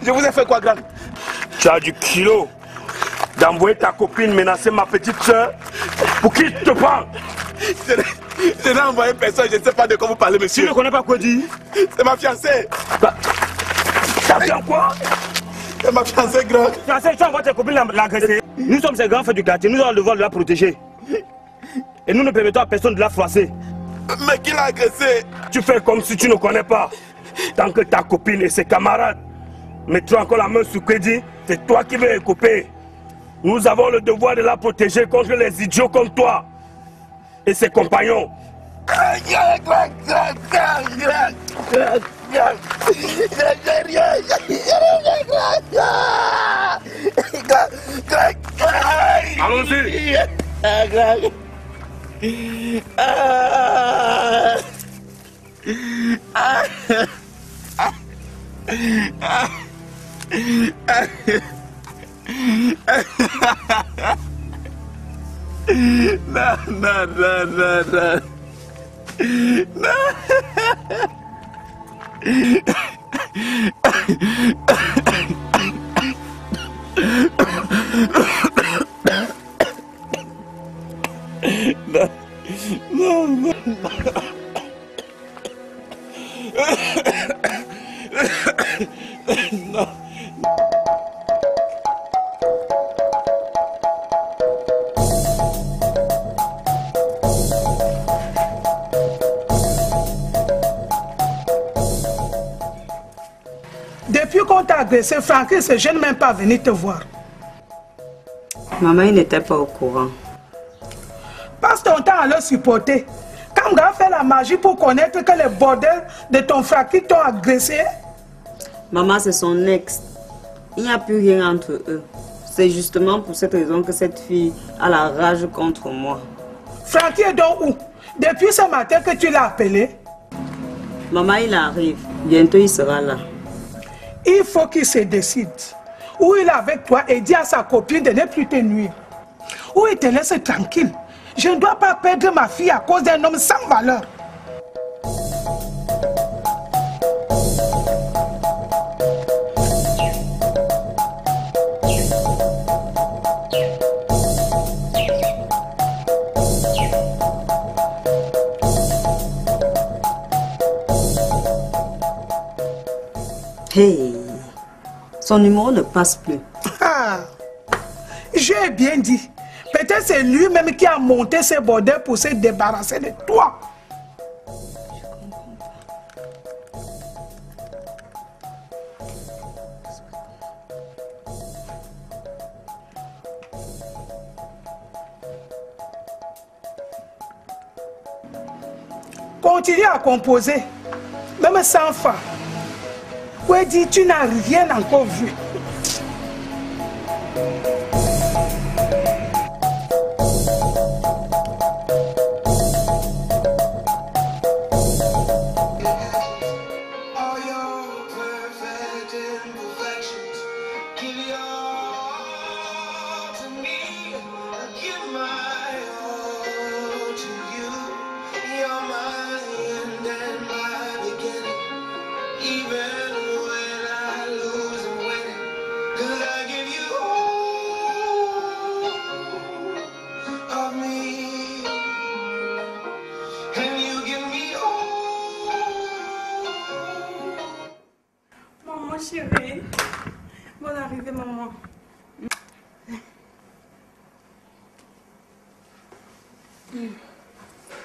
Je vous ai fait quoi, grand? Tu as du kilo d'envoyer ta copine menacer ma petite soeur. Pour qui tu te prends? Je n'ai envoyé personne, je ne sais pas de quoi vous parlez, monsieur. Tu ne connais pas quoi dire? C'est ma fiancée. T'as bien quoi? C'est ma fiancée, grand. Fiancée, tu envoies tes copines l'agresser. Nous sommes ces grands frères du quartier, nous avons le devoir de la protéger. Et nous ne permettons à personne de la froisser. Mais qui l'a agressée? Tu fais comme si tu ne connais pas. Tant que ta copine et ses camarades mettront encore la main sur Crédit, c'est toi qui vas écoper. Nous avons le devoir de la protéger contre les idiots comme toi et ses compagnons. Allons-y. Depuis qu'on t'a agressé, Francis, je ne même pas venu te voir. Maman, il n'était pas au courant. Passe ton temps à le supporter. Quand on a fait la magie pour connaître que les bordels de ton frère qui t'ont agressé. Maman, c'est son ex. Il n'y a plus rien entre eux. C'est justement pour cette raison que cette fille a la rage contre moi. Francky est donc où? Depuis ce matin que tu l'as appelé? Maman, il arrive. Bientôt, il sera là. Il faut qu'il se décide. Ou il est avec toi et dit à sa copine de ne plus te nuire. Ou il te laisse tranquille. Je ne dois pas perdre ma fille à cause d'un homme sans valeur. Hey, son numéro ne passe plus. Ah, j'ai bien dit. Peut-être c'est lui-même qui a monté ce bordel pour se débarrasser de toi. Continue à composer, même sans fin. Ouais, dis, tu n'as rien encore vu. Chérie, bonne arrivée, maman.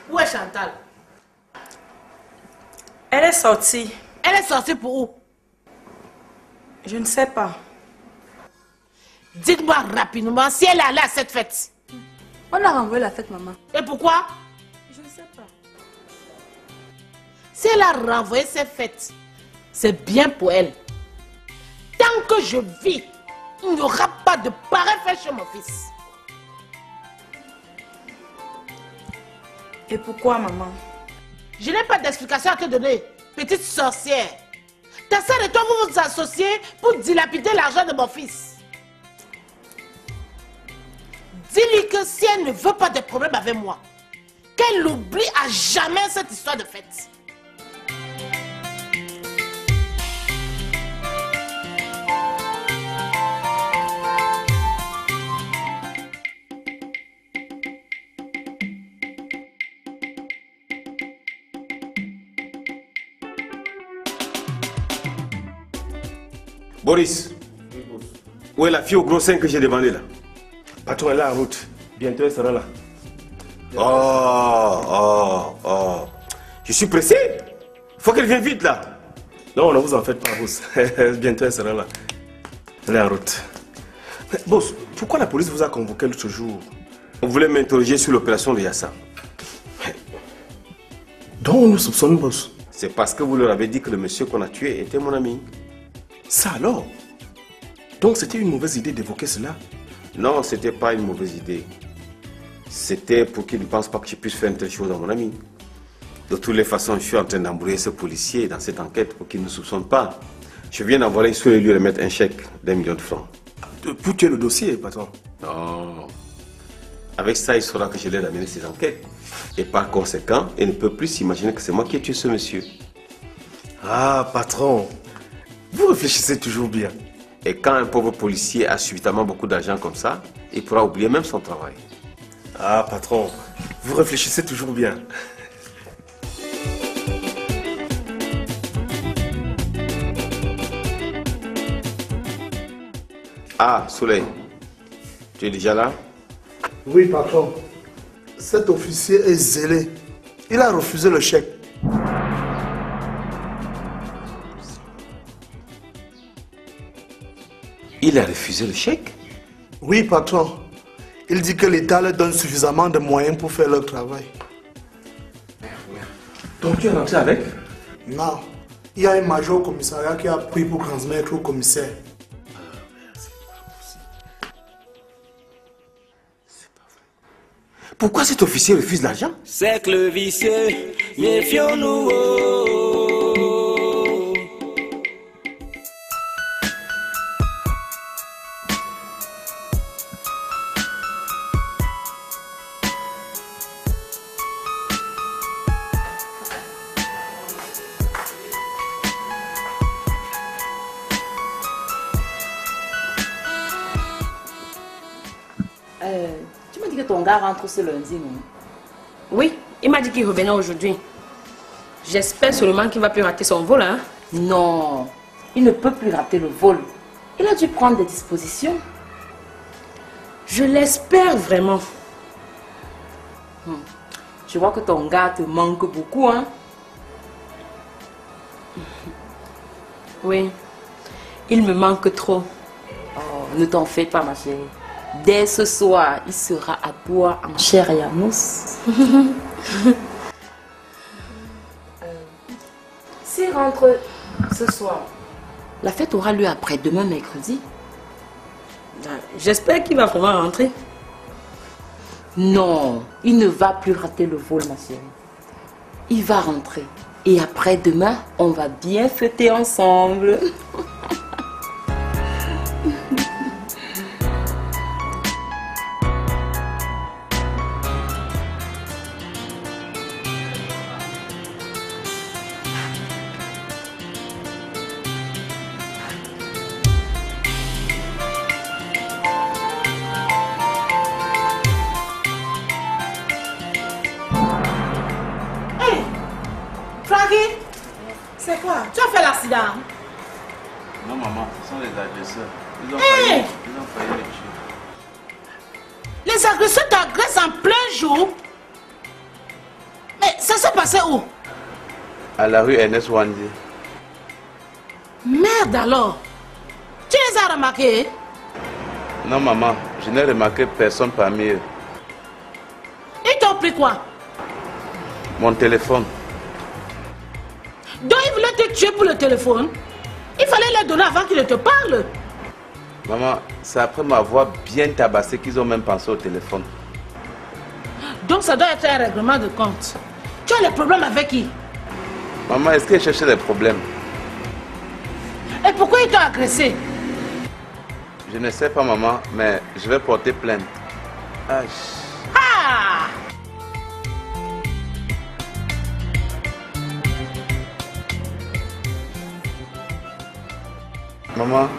Où est Chantal? Elle est sortie. Elle est sortie pour où? Je ne sais pas. Dites-moi rapidement si elle est allée à cette fête. On a renvoyé la fête, maman. Et pourquoi? Je ne sais pas. Si elle a renvoyé cette fête, c'est bien pour elle. Tant que je vis, il n'y aura pas de pareil fait chez mon fils. Et pourquoi, maman? Je n'ai pas d'explication à te donner, petite sorcière. Ta sœur et toi, vous vous associez pour dilapider l'argent de mon fils. Dis-lui que si elle ne veut pas de problème avec moi, qu'elle oublie à jamais cette histoire de fête. Boris, où est la fille au gros sein que j'ai demandé là? Patron, elle est en route. Bientôt, elle sera là. Oh. Je suis pressé. Faut qu'elle vienne vite là. Non, ne vous en faites pas, boss. Bientôt, elle sera là. Elle est en route. Mais, boss, pourquoi la police vous a convoqué l'autre jour? On voulait m'interroger sur l'opération de Yassa. Donc, on nous soupçonne, boss. C'est parce que vous leur avez dit que le monsieur qu'on a tué était mon ami. Ça alors? Donc, c'était une mauvaise idée d'évoquer cela? Non, c'était pas une mauvaise idée. C'était pour qu'il ne pense pas que je puisse faire une telle chose à mon ami. De toutes les façons, je suis en train d'embrouiller ce policier dans cette enquête pour qu'il ne soupçonne pas. Je viens d'envoyer sur lui remettre un chèque d'1 million de francs. Pour tuer le dossier, patron? Non. Avec ça, il saura que je l'aide à mener ses enquêtes. Et par conséquent, il ne peut plus s'imaginer que c'est moi qui ai tué ce monsieur. Ah, patron. Vous réfléchissez toujours bien. Et quand un pauvre policier a suffisamment beaucoup d'argent comme ça, il pourra oublier même son travail. Ah, patron. Vous réfléchissez toujours bien. Ah, Soleil, tu es déjà là? Oui, patron. Cet officier est zélé. Il a refusé le chèque. Il a refusé le chèque? Oui, patron. Il dit que l'État leur donne suffisamment de moyens pour faire leur travail. Donc tu es rentré avec? Non. Il y a un major au commissariat qui a pris pour transmettre au commissaire. Pourquoi cet officier refuse l'argent? Cercle vicieux, méfions-nous. Tu m'as dit que ton gars rentre ce lundi, non? Oui, il m'a dit qu'il revenait aujourd'hui. J'espère seulement qu'il va plus rater son vol, hein? Non, il ne peut plus rater le vol. Il a dû prendre des dispositions. Je l'espère vraiment. Je vois que ton gars te manque beaucoup, hein? Oui, il me manque trop. Oh, ne t'en fais pas, ma chérie. Dès ce soir, il sera à toi en chair et en os. S'il rentre ce soir, la fête aura lieu après-demain, mercredi. J'espère qu'il va vraiment rentrer. Non, il ne va plus rater le vol, ma chérie. Il va rentrer. Et après-demain, on va bien fêter ensemble. C'est quoi? Tu as fait l'accident? Non, maman, ce sont les agresseurs. Ils ont Hey! failli les tuer. Les agresseurs t'agressent en plein jour? Mais ça s'est passé où? À la rue Ernest Wandi. Merde alors! Tu les as remarqués? Non, maman, je n'ai remarqué personne parmi eux. Ils t'ont pris quoi? Mon téléphone. Donc ils voulaient te tuer pour le téléphone? Il fallait les donner avant qu'ils ne te parlent. Maman, c'est après m'avoir bien tabassé qu'ils ont même pensé au téléphone. Donc ça doit être un règlement de compte. Tu as des problèmes avec qui? Maman, est-ce qu'ils cherchaient des problèmes? Et pourquoi ils t'ont agressé? Je ne sais pas, maman, mais je vais porter plainte. Ah, Ah! maman,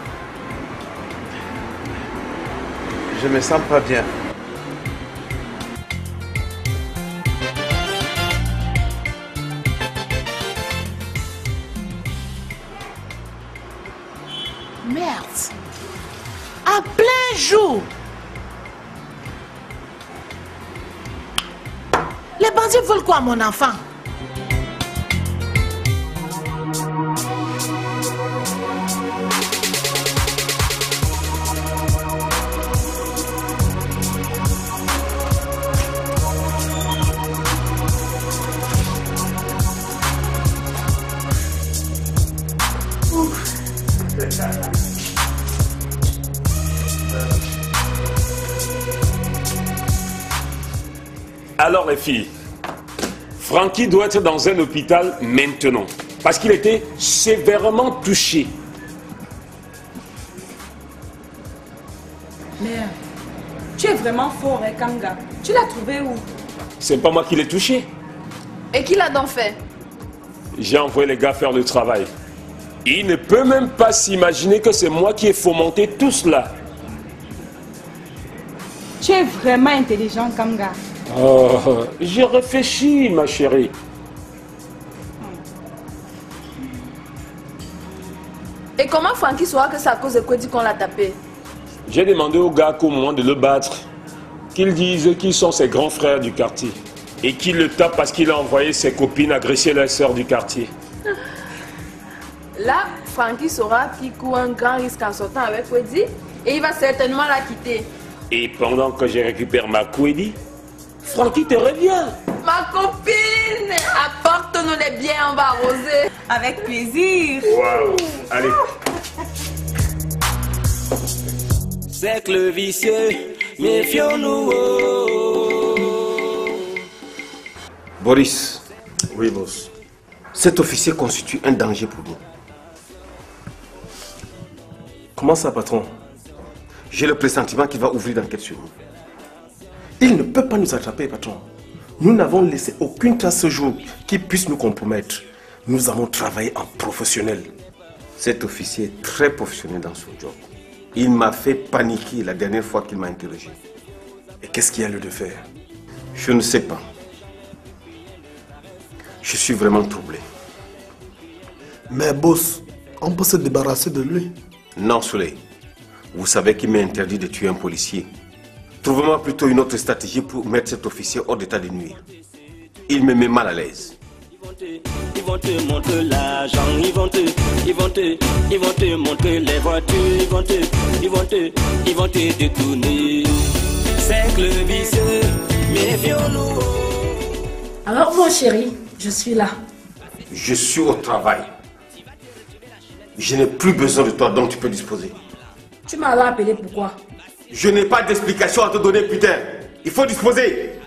je me sens pas bien. plein jour. Les bandits veulent quoi, mon enfant? Alors les filles, Francky doit être dans un hôpital maintenant, parce qu'il était sévèrement touché. Mais tu es vraiment fort, hein, Kanga. Tu l'as trouvé où? C'est pas moi qui l'ai touché. Et qui l'a donc fait? J'ai envoyé les gars faire le travail. Il ne peut même pas s'imaginer que c'est moi qui ai fomenté tout cela. Tu es vraiment intelligent, Kanga. Oh, j'ai réfléchi, ma chérie. Et comment Francky saura que c'est à cause de Kwedi qu'on l'a tapé? J'ai demandé aux gars qu'au moment de le battre, qu'ils disent qu'ils sont ses grands frères du quartier. Et qu'ils le tapent parce qu'il a envoyé ses copines agresser la sœur du quartier. Là, Francky saura qu'il court un grand risque en sortant avec Kwedi et il va certainement la quitter. Et pendant que je récupère ma Kwedi, Francky te revient. Ma copine, apporte-nous les biens, on va arroser. Avec plaisir. Waouh, allez. Cercle vicieux, méfions-nous. Boris. Oui, boss. Cet officier constitue un danger pour nous. Comment ça, patron? J'ai le pressentiment qu'il va ouvrir l'enquête sur nous. Il ne peut pas nous attraper, patron. Nous n'avons laissé aucune trace ce jour qui puisse nous compromettre. Nous avons travaillé en professionnel. Cet officier est très professionnel dans son job. Il m'a fait paniquer la dernière fois qu'il m'a interrogé. Et qu'est-ce qu'il y a lieu de faire? Je ne sais pas. Je suis vraiment troublé. Mais boss, on peut se débarrasser de lui. Non, Soleil. Vous savez qu'il m'est interdit de tuer un policier. Trouvez-moi plutôt une autre stratégie pour mettre cet officier hors d'état de nuire. Il me met mal à l'aise. Ils vont te montrer l'argent, ils vont te montrer les voitures, ils vont te détourner. Cercle vicieux, méfions-nous. Alors mon chéri, je suis là. Je suis au travail. Je n'ai plus besoin de toi, donc tu peux disposer. Tu m'as appelé pourquoi? Je n'ai pas d'explication à te donner, putain. Il faut disposer.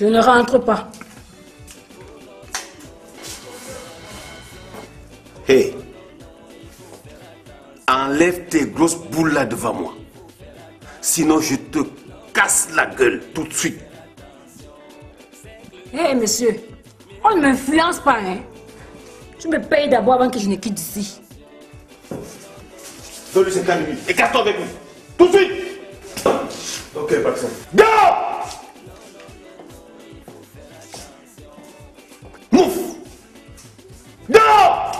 Je ne rentre pas. Hé, enlève tes grosses boules là devant moi. Sinon, je te casse la gueule tout de suite. Hé, monsieur, on ne m'influence pas, hein. Tu me payes d'abord avant que je ne quitte d'ici. Donne-lui 50 minutes. Écarte-toi avec lui. Tout de suite. Ok, patron. Dehors! Move! Dehors!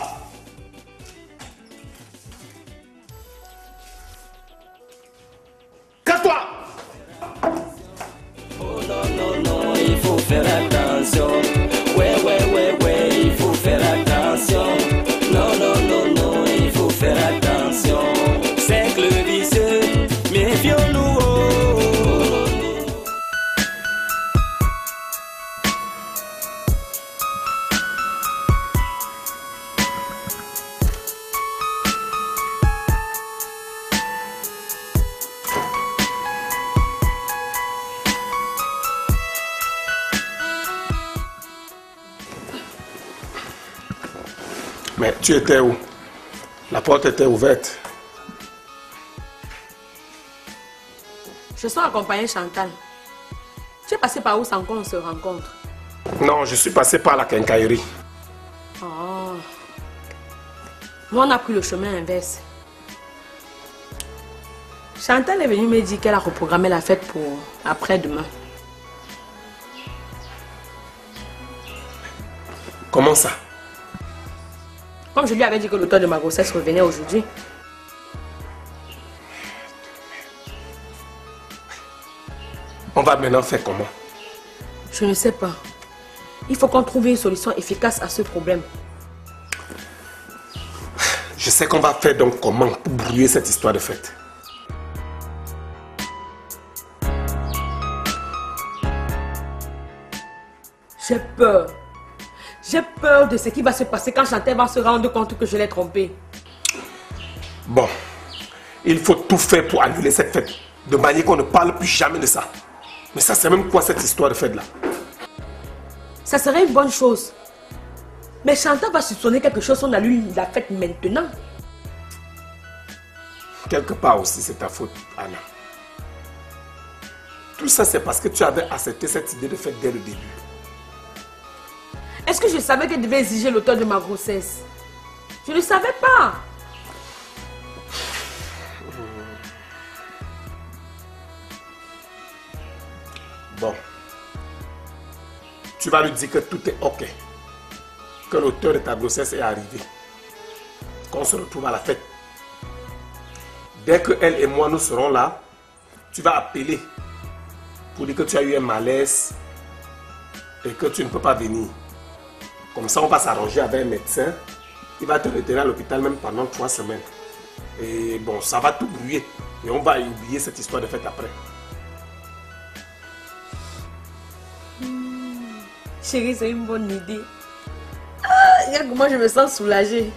Casse-toi! Oh non, non, non, il faut faire attention. Ouais, il faut faire attention. Non, non, non, non, il faut faire attention. Cercle vicieux, méfions-nous. Mais tu étais où? La porte était ouverte. Je suis accompagnée Chantal. Tu es passé par où sans qu'on se rencontre? Non, je suis passé par la quincaillerie. Oh. Moi, on a pris le chemin inverse. Chantal est venue me dire qu'elle a reprogrammé la fête pour après-demain. Comment ça? Comme je lui avais dit que l'auteur de ma grossesse revenait aujourd'hui. va maintenant faire comment? Je ne sais pas. Il faut qu'on trouve une solution efficace à ce problème. Je sais qu'on va faire donc comment pour brouiller cette histoire de fête. J'ai peur. J'ai peur de ce qui va se passer quand Chantal va se rendre compte que je l'ai trompée. Bon, il faut tout faire pour annuler cette fête, de manière qu'on ne parle plus jamais de ça. Mais ça, c'est même quoi cette histoire de fête-là? Ça serait une bonne chose. Mais Chantal va soupçonner quelque chose, on annule la fête maintenant. Quelque part aussi, c'est ta faute, Anna. Tout ça, c'est parce que tu avais accepté cette idée de fête dès le début. Est-ce que je savais qu'elle devait exiger l'auteur de ma grossesse? Je ne savais pas. Bon. Tu vas lui dire que tout est OK. Que l'auteur de ta grossesse est arrivé. Qu'on se retrouve à la fête. Dès que elle et moi nous serons là, tu vas appeler pour dire que tu as eu un malaise et que tu ne peux pas venir. Comme ça, on va s'arranger avec un médecin. Il va te retirer à l'hôpital même pendant 3 semaines. Et bon, ça va tout brouiller. Et on va oublier cette histoire de fête après. Chérie, c'est une bonne idée. Regarde comment je me sens soulagée.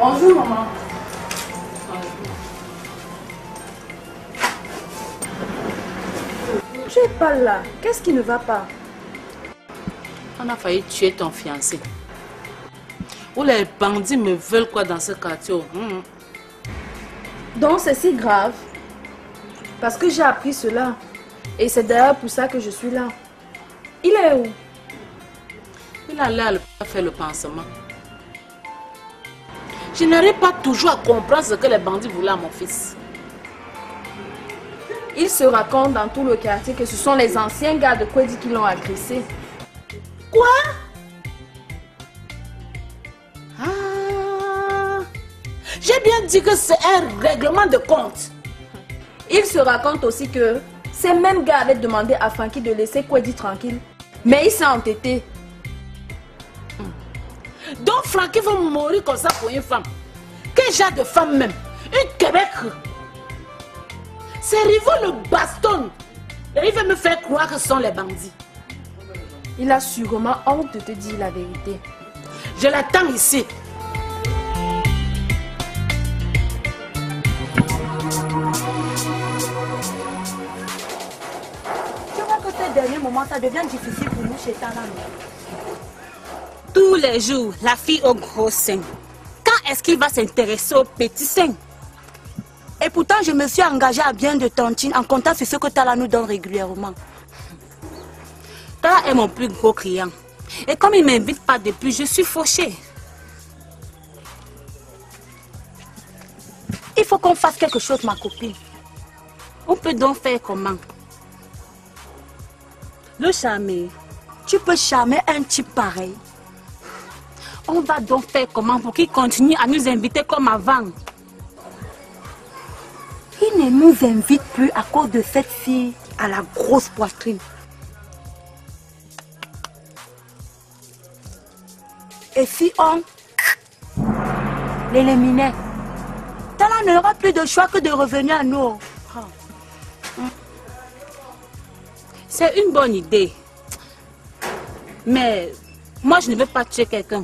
Bonjour, maman. Tu es pas là. Qu'est-ce qui ne va pas? On a failli tuer ton fiancé. Ou les bandits me veulent quoi dans ce quartier? Donc c'est si grave. Parce que j'ai appris cela. Et c'est d'ailleurs pour ça que je suis là. Il est où? Il allait à l'hôpital faire le pansement. Je n'arrive pas toujours à comprendre ce que les bandits voulaient à mon fils. Il se raconte dans tout le quartier que ce sont les anciens gars de Kwedi qui l'ont agressé. Quoi? Ah, j'ai bien dit que c'est un règlement de compte. Il se raconte aussi que ces mêmes gars avaient demandé à Frankie de laisser Kwedi tranquille. Mais il s'est entêté. Donc Frankie va mourir comme ça pour une femme. Quel genre de femme même? Une Québec. Ces rivaux le bastonnent. Il veut me faire croire que ce sont les bandits. Il a sûrement honte de te dire la vérité. Je l'attends ici. Tu vois que ces derniers moments, ça devient difficile pour nous chez Talano. Tous les jours, la fille au gros sein. Quand est-ce qu'il va s'intéresser au petit sein? Et pourtant, je me suis engagée à bien de tontines en comptant sur ce que Tala nous donne régulièrement. Tala est mon plus gros client. Et comme il ne m'invite pas depuis, je suis fauchée. Il faut qu'on fasse quelque chose, ma copine. On peut donc faire comment? Le charmer. Tu peux charmer un type pareil. On va donc faire comment pour qu'il continue à nous inviter comme avant? Il ne nous invite plus à cause de cette fille à la grosse poitrine. Et si on l'éliminait, Tala n'aura plus de choix que de revenir à nous. C'est une bonne idée. Mais moi, je ne veux pas tuer quelqu'un.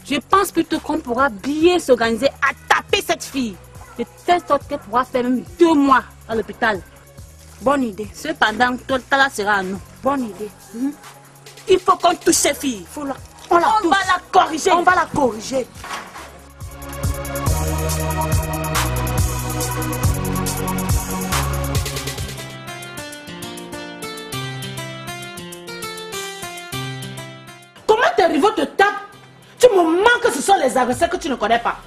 Je pense plutôt qu'on pourra bien s'organiser à taper cette fille. De telle sorte qu'elle pourra faire même 2 mois à l'hôpital. Bonne idée. Cependant, Tala sera à nous. Bonne idée. Il faut qu'on touche cette fille. On va la corriger. On va la corriger. Comment tes rivaux te tapent? Tu me manques que ce sont les agresseurs que tu ne connais pas.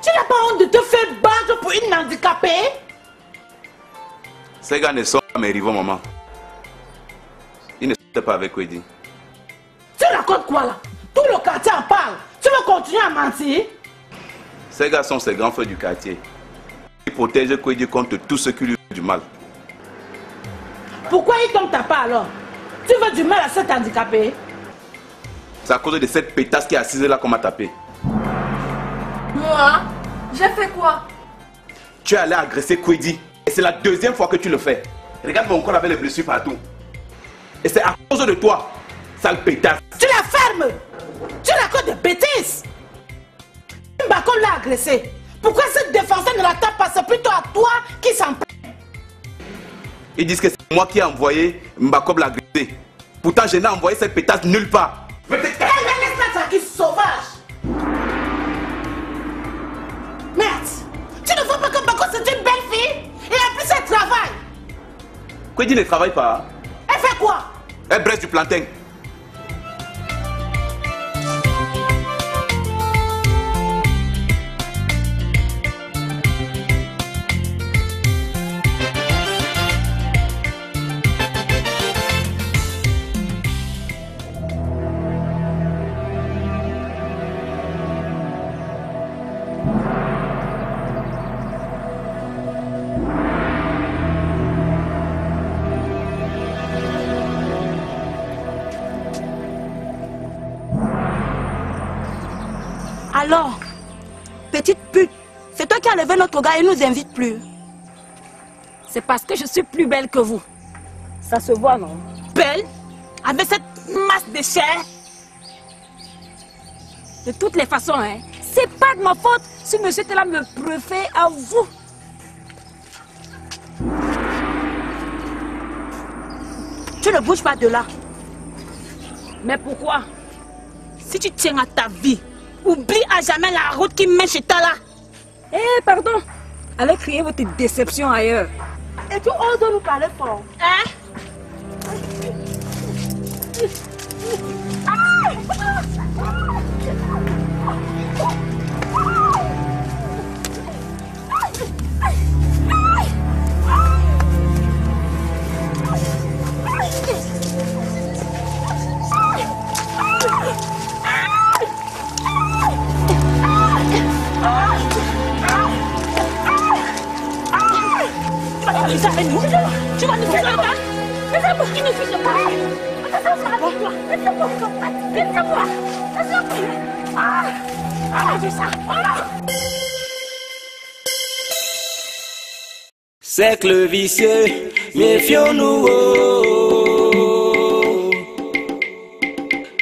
Tu n'as pas honte de te fais battre pour une handicapée? Ces gars ne sont pas mes rivaux, maman. Ils ne sont pas avec Kwedi. Tu racontes quoi là? Tout le quartier en parle. Tu veux continuer à mentir? Ces gars sont ses grands frères du quartier. Ils protègent Kwedi contre tout ce qui lui fait du mal. Pourquoi ils tombent ta part alors? Tu veux du mal à cet handicapé? C'est à cause de cette pétasse qui est assise là qu'on m'a tapé. Moi? J'ai fait quoi? Tu es allé agresser Kwedi. Et c'est la deuxième fois que tu le fais. Regarde mon corps avec les blessures partout. Et c'est à cause de toi, sale pétasse. Tu la fermes! Tu racontes des bêtises! Mbako l'a agressé. Pourquoi cette défenseur ne la tape pas? C'est plutôt à toi qui s'en plaint. Ils disent que c'est moi qui ai envoyé Mbako l'agresser. Pourtant, je n'ai envoyé cette pétasse nulle part. Laisse ça qui sauvage! Merde! Tu ne vois pas que Mbako c'est une belle fille? Et en plus elle travaille! Kwedi ne travaille pas. Elle fait quoi? Elle brasse du plantain. Alors, petite pute, c'est toi qui as levé notre gars et nous invite plus. C'est parce que je suis plus belle que vous. Ça se voit, non? Belle? Avec cette masse de chair? De toutes les façons, hein, c'est pas de ma faute si monsieur était là me préfère à vous. Tu ne bouges pas de là. Mais pourquoi? Si tu tiens à ta vie, oublie à jamais la route qui mène chez toi là. Eh, pardon. Allez crier votre déception ailleurs. Et tu oses nous parler fort. Hein? Tu vas nous faire la balle. Laisse-moi qui ne fiche pas. Laisse-moi. Cercle vicieux, méfions-nous.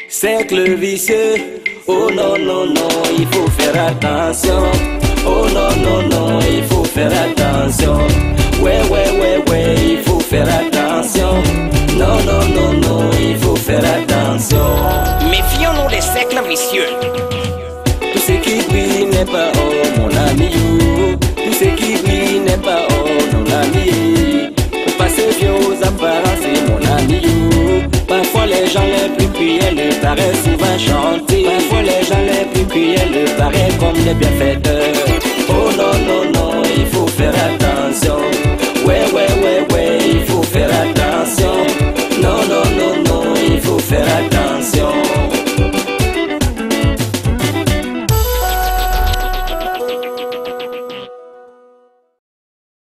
Cercle vicieux, oh non, non, non, il faut faire attention. Oh non, non, non, il faut faire attention. Ouais, il faut faire attention. Non, non, non, non, il faut faire attention. Méfions-nous des cercles vicieux. Tout ce qui brille n'est pas or, mon ami. Tout ce qui brille n'est pas or, mon ami. Faut pas se fier aux apparences, mon ami. Parfois les gens les plus cruels paraissent souvent chanter. Parfois les gens les plus cruels paraissent comme des bienfaiteurs. Oh non, non.